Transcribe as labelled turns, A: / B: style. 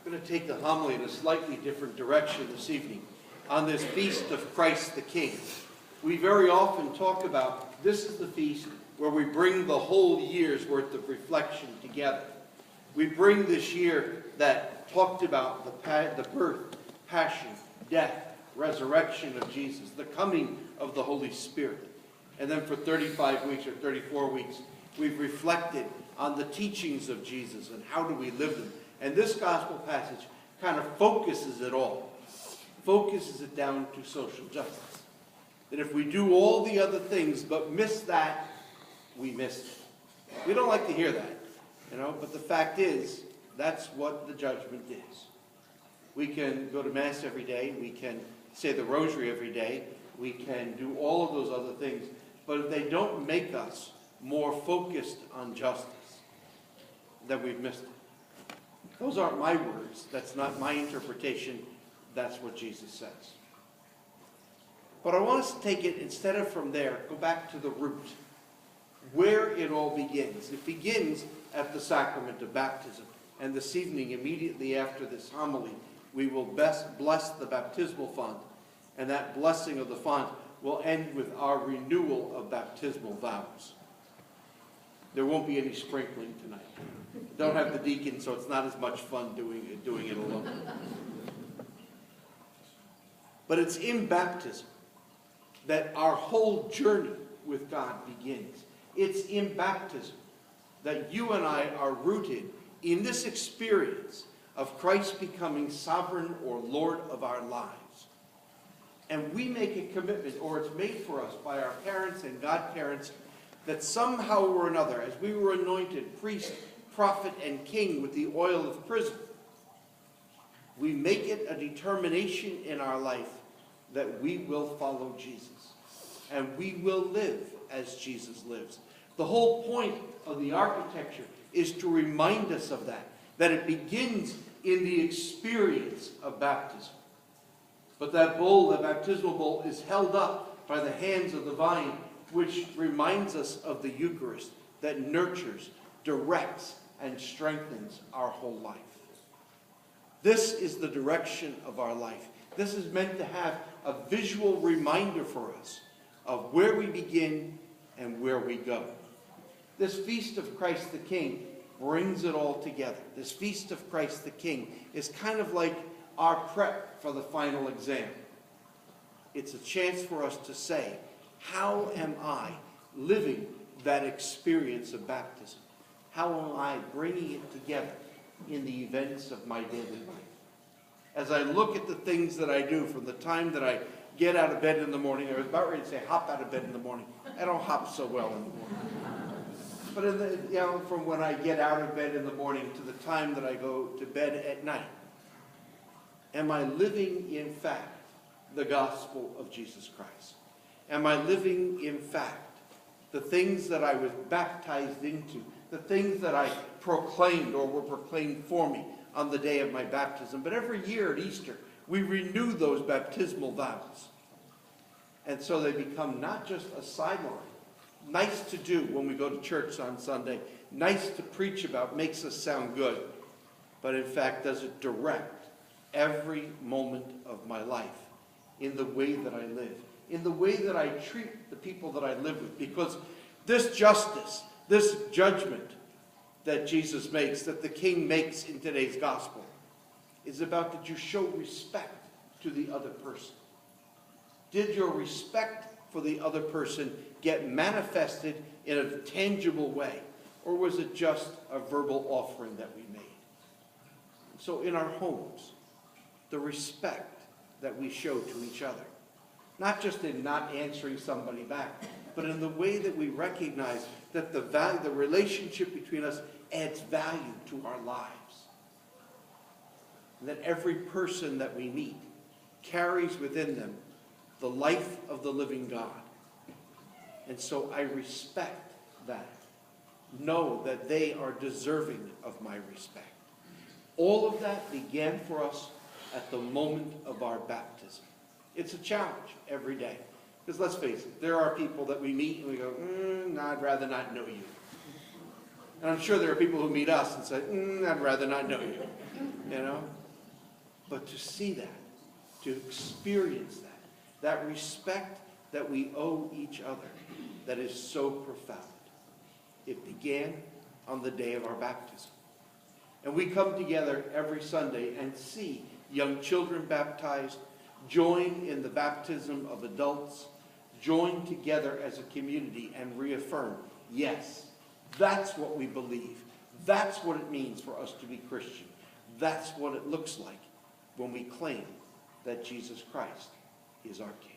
A: I'm going to take the homily in a slightly different direction this evening on this feast of Christ the King. We very often talk about this is the feast where we bring the whole year's worth of reflection together. We bring this year that talked about the birth, passion, death, resurrection of Jesus, the coming of the Holy Spirit. And then for 35 weeks or 34 weeks, we've reflected on the teachings of Jesus and how do we live them. And this gospel passage kind of focuses it all, focuses it down to social justice. That if we do all the other things but miss that, we missed it. We don't like to hear that, but the fact is, that's what the judgment is. We can go to Mass every day, we can say the Rosary every day, we can do all of those other things, but if they don't make us more focused on justice, then we've missed it. Those aren't my words. That's not my interpretation. That's what Jesus says. But I want us to take it, instead of from there, go back to the root, where it all begins. It begins at the sacrament of baptism. And this evening, immediately after this homily, we will bless the baptismal font. And that blessing of the font will end with our renewal of baptismal vows. There won't be any sprinkling tonight. Don't have the deacon, so it's not as much fun doing it alone. But it's in baptism that our whole journey with God begins. It's in baptism that you and I are rooted in this experience of Christ becoming sovereign or Lord of our lives. And we make a commitment, or it's made for us by our parents and godparents, that somehow or another, as we were anointed priest, prophet, and king with the oil of chrism, we make it a determination in our life that we will follow Jesus. And we will live as Jesus lives. The whole point of the architecture is to remind us of that it begins in the experience of baptism. But that bowl, the baptismal bowl, is held up by the hands of the vine, which reminds us of the Eucharist that nurtures, directs, and strengthens our whole life. This is the direction of our life. This is meant to have a visual reminder for us of where we begin and where we go. This feast of Christ the King brings it all together. This feast of Christ the King is kind of like our prep for the final exam. It's a chance for us to say, how am I living that experience of baptism? How am I bringing it together in the events of my daily life? As I look at the things that I do from the time that I get out of bed in the morning, I was about ready to say hop out of bed in the morning. I don't hop so well in the morning. But from when I get out of bed in the morning to the time that I go to bed at night, am I living in fact the gospel of Jesus Christ? Am I living in fact the things that I was baptized into, the things that I proclaimed or were proclaimed for me on the day of my baptism? But every year at Easter, we renew those baptismal vows. And so they become not just a sideline, nice to do when we go to church on Sunday, nice to preach about, makes us sound good, but in fact does it direct every moment of my life in the way that I live, in the way that I treat the people that I live with. Because this justice, this judgment that Jesus makes, that the King makes in today's gospel, is about that you show respect to the other person. Did your respect for the other person get manifested in a tangible way? Or was it just a verbal offering that we made? So in our homes, the respect that we show to each other, not just in not answering somebody back, but in the way that we recognize that the relationship between us adds value to our lives. And that every person that we meet carries within them the life of the living God. And so I respect that. Know that they are deserving of my respect. All of that began for us at the moment of our baptism. It's a challenge every day. Because let's face it, there are people that we meet and we go, no, I'd rather not know you. And I'm sure there are people who meet us and say, I'd rather not know you. you know? But to see that, to experience that, that respect that we owe each other, that is so profound. It began on the day of our baptism. And we come together every Sunday and see young children baptized, join in the baptism of adults, join together as a community and reaffirm, yes, that's what we believe. That's what it means for us to be Christian. That's what it looks like when we claim that Jesus Christ is our King.